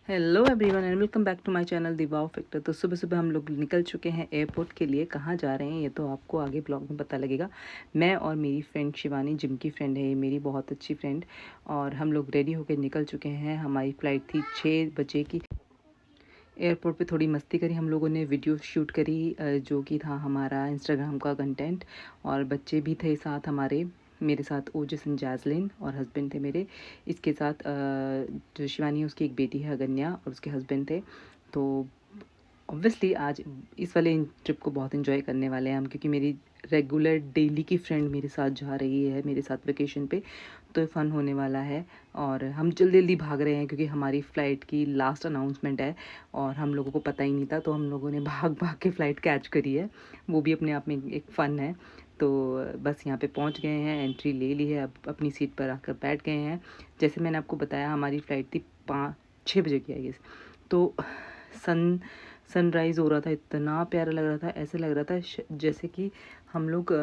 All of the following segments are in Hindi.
Hello everyone and welcome back to my channel the wow factor. तो सुबह सुबह हम लोग निकल चुके हैं एयरपोर्ट के लिए। कहाँ जा रहे हैं ये तो आपको आगे ब्लॉग में पता लगेगा। मैं और मेरी फ्रेंड शिवानी, जिम की फ्रेंड है ये, मेरी बहुत अच्छी फ्रेंड, और हम लोग रेडी होकर निकल चुके हैं। हमारी फ़्लाइट थी 6 बजे की। एयरपोर्ट पे थोड़ी मस्ती करी हम लोगों ने, वीडियो शूट करी जो कि था हमारा इंस्टाग्राम का कंटेंट, और बच्चे भी थे साथ हमारे। मेरे साथ ओजस एंड जैज़लिन और हस्बैंड थे मेरे। इसके साथ जो शिवानी है उसकी एक बेटी है अगन्या, और उसके हस्बैंड थे। तो ऑब्वियसली आज इस वाले ट्रिप को बहुत इन्जॉय करने वाले हैं हम, क्योंकि मेरी रेगुलर डेली की फ्रेंड मेरे साथ जा रही है मेरे साथ वेकेशन पे, तो फ़न होने वाला है। और हम जल्दी जल्दी भाग रहे हैं क्योंकि हमारी फ़्लाइट की लास्ट अनाउंसमेंट है और हम लोगों को पता ही नहीं था, तो हम लोगों ने भाग भाग के फ़्लाइट कैच करी है। वो भी अपने आप में एक फ़न है। तो बस यहाँ पे पहुँच गए हैं, एंट्री ले ली है, अब अपनी सीट पर आकर बैठ गए हैं। जैसे मैंने आपको बताया हमारी फ़्लाइट थी 5-6 बजे की, आई गेस। तो सनराइज़ हो रहा था, इतना प्यारा लग रहा था, ऐसे लग रहा था जैसे कि हम लोग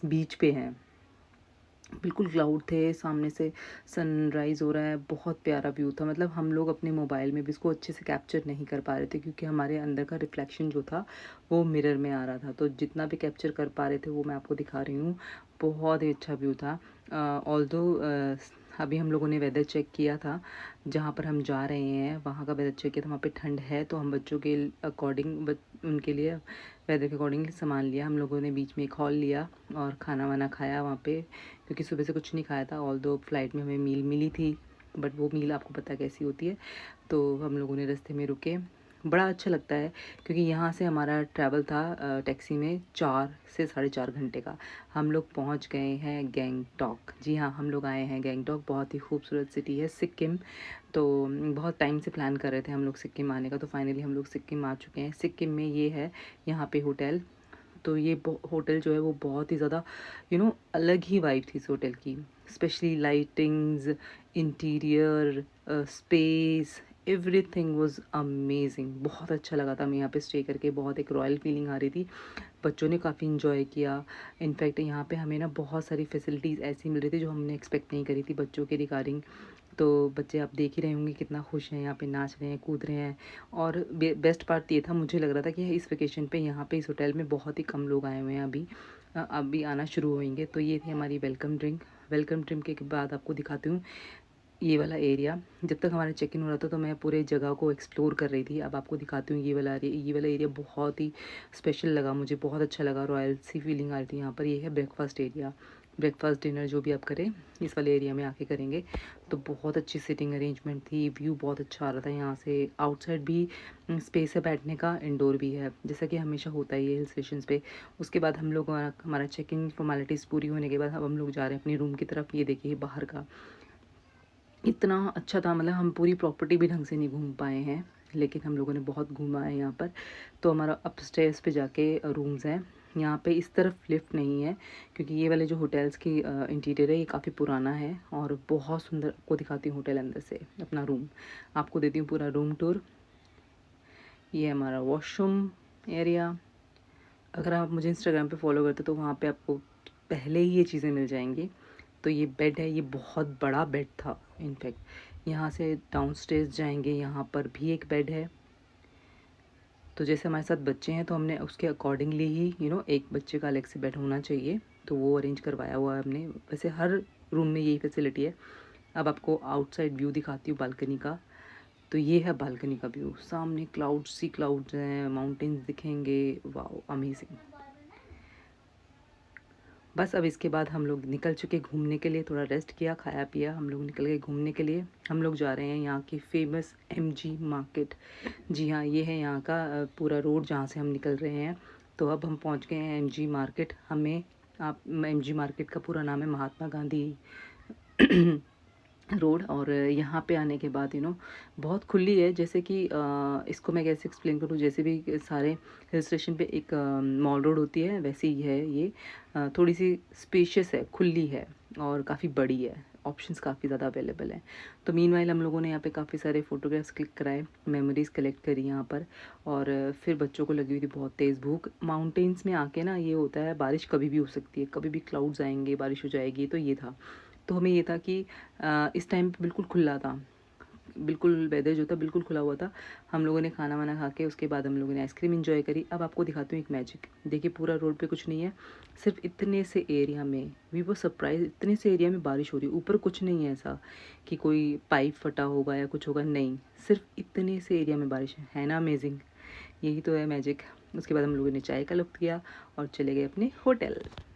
बीच पे हैं। बिल्कुल क्लाउड थे, सामने से सनराइज़ हो रहा है, बहुत प्यारा व्यू था। मतलब हम लोग अपने मोबाइल में भी इसको अच्छे से कैप्चर नहीं कर पा रहे थे क्योंकि हमारे अंदर का रिफ्लेक्शन जो था वो मिरर में आ रहा था। तो जितना भी कैप्चर कर पा रहे थे वो मैं आपको दिखा रही हूँ। बहुत ही अच्छा व्यू था। ऑल्दो अभी हम लोगों ने वेदर चेक किया था, जहाँ पर हम जा रहे हैं वहाँ का वेदर चेक किया था। वहाँ पे ठंड है, तो हम बच्चों के अकॉर्डिंग उनके लिए वेदर के अकॉर्डिंग सामान लिया। हम लोगों ने बीच में एक हॉल लिया और खाना वाना खाया वहाँ पे, क्योंकि सुबह से कुछ नहीं खाया था। ऑल्दो फ्लाइट में हमें मील मिली थी, बट वो मील आपको पता कैसी होती है। तो हम लोगों ने रास्ते में रुके। बड़ा अच्छा लगता है क्योंकि यहाँ से हमारा ट्रैवल था टैक्सी में 4 से 4.5 घंटे का। हम लोग पहुँच गए हैं गैंगटॉक। जी हाँ, हम लोग आए हैं गैंगटॉक। बहुत ही खूबसूरत सिटी है, सिक्किम। तो बहुत टाइम से प्लान कर रहे थे हम लोग सिक्किम आने का, तो फाइनली हम लोग सिक्किम आ चुके हैं। सिक्किम में ये है यहाँ पे होटल। तो ये होटल जो है वो बहुत ही ज़्यादा अलग ही वाइब थी इस होटल की। Specially lightings, interior, space, everything was amazing. बहुत अच्छा लगा था हमें यहाँ पे स्टे करके, बहुत एक रॉयल फीलिंग आ रही थी। बच्चों ने काफ़ी इन्जॉय किया। इनफैक्ट यहाँ पे हमें ना बहुत सारी फैसिलिटीज़ ऐसी मिल रही थी जो हमने एक्सपेक्ट नहीं करी थी बच्चों के रिगार्डिंग। तो बच्चे आप देख ही रहे होंगे कितना खुश हैं, यहाँ पे नाच रहे हैं, कूद रहे हैं। और बेस्ट पार्ट ये था, मुझे लग रहा था कि इस वेकेशन पे यहाँ पे इस होटल में बहुत ही कम लोग आए हुए हैं अभी। अभी आना शुरू होंगे। तो ये थी हमारी वेलकम ड्रिंक। वेलकम ड्रिंक के बाद आपको दिखाती हूँ ये वाला एरिया। जब तक हमारा चेक इन हो रहा था तो मैं पूरे जगह को एक्सप्लोर कर रही थी। अब आपको दिखाती हूँ ये वाला एरिया। ये वाला एरिया बहुत ही स्पेशल लगा मुझे, बहुत अच्छा लगा, रॉयल सी फीलिंग आ रही थी यहाँ पर। ये है ब्रेकफास्ट एरिया। ब्रेकफास्ट डिनर जो भी आप करें इस वाले एरिया में आके करेंगे। तो बहुत अच्छी सीटिंग अरेंजमेंट थी, व्यू बहुत अच्छा आ रहा था यहाँ से। आउटसाइड भी स्पेस है बैठने का, इंडोर भी है, जैसा कि हमेशा होता है ये हिल स्टेशन पे। उसके बाद हम लोग हमारा चेक इन फॉर्मेलिटीज़ पूरी होने के बाद अब हम लोग जा रहे हैं अपनी रूम की तरफ। ये देखिए बाहर का इतना अच्छा था, मतलब हम पूरी प्रॉपर्टी भी ढंग से नहीं घूम पाए हैं, लेकिन हम लोगों ने बहुत घूमा है यहाँ पर। तो हमारा अपस्टेयर्स पे जाके रूम्स हैं। यहाँ पे इस तरफ लिफ्ट नहीं है क्योंकि ये वाले जो होटल्स की इंटीरियर है ये काफ़ी पुराना है और बहुत सुंदर। आपको दिखाती हूँ होटल अंदर से अपना रूम, आपको देती हूँ पूरा रूम टूर। ये है हमारा वॉशरूम एरिया। अगर आप मुझे इंस्टाग्राम पे फॉलो करते तो वहाँ पे आपको पहले ही ये चीज़ें मिल जाएंगी। तो ये बेड है, ये बहुत बड़ा बेड था इनफैक्ट। यहाँ से डाउनस्टेयर्स जाएंगे, यहाँ पर भी एक बेड है। तो जैसे हमारे साथ बच्चे हैं तो हमने उसके अकॉर्डिंगली ही एक बच्चे का अलग से बेड होना चाहिए, तो वो अरेंज करवाया हुआ है हमने। वैसे हर रूम में यही फैसिलिटी है। अब आपको आउटसाइड व्यू दिखाती हूँ बालकनी का। तो ये है बालकनी का व्यू, सामने क्लाउड्स ही क्लाउड्स हैं, माउंटेन्स दिखेंगे, वाओ अमेजिंग। बस अब इसके बाद हम लोग निकल चुके घूमने के लिए, थोड़ा रेस्ट किया, खाया पिया, हम लोग निकल गए घूमने के लिए। हम लोग जा रहे हैं यहाँ की फेमस एमजी मार्केट। जी हाँ, ये है यहाँ का पूरा रोड जहाँ से हम निकल रहे हैं। तो अब हम पहुँच गए हैं एमजी मार्केट। हमें आप एमजी मार्केट का पूरा नाम है महात्मा गांधी रोड। और यहाँ पे आने के बाद बहुत खुली है, जैसे कि इसको मैं कैसे एक्सप्लेन करूँ, जैसे भी सारे हिल स्टेशन पे एक मॉल रोड होती है वैसे ही है ये। थोड़ी सी स्पेशियस है, खुली है और काफ़ी बड़ी है, ऑप्शंस काफ़ी ज़्यादा अवेलेबल हैं। तो मीनवाइल हम लोगों ने यहाँ पे काफ़ी सारे फ़ोटोग्राफ्स क्लिक कराए, मेमोरीज़ कलेक्ट करी यहाँ पर। और फिर बच्चों को लगी हुई थी बहुत तेज़ भूख। माउंटेन्स में आके ना ये होता है, बारिश कभी भी हो सकती है, कभी भी क्लाउड्स आएंगे, बारिश हो जाएगी। तो ये था, तो हमें ये था कि इस टाइम पे बिल्कुल खुला था, बिल्कुल वेदर जो था बिल्कुल खुला हुआ था। हम लोगों ने खाना वाना खा के उसके बाद हम लोगों ने आइसक्रीम एंजॉय करी। अब आपको दिखाती हूँ एक मैजिक। देखिए पूरा रोड पे कुछ नहीं है, सिर्फ इतने से एरिया में, वी वो सरप्राइज, इतने से एरिया में बारिश हो रही है। ऊपर कुछ नहीं है ऐसा कि कोई पाइप फटा होगा या कुछ होगा, नहीं, सिर्फ इतने से एरिया में बारिश है ना अमेजिंग। यही तो है मैजिक। उसके बाद हम लोगों ने चाय का लुत्फ़ किया और चले गए अपने होटल।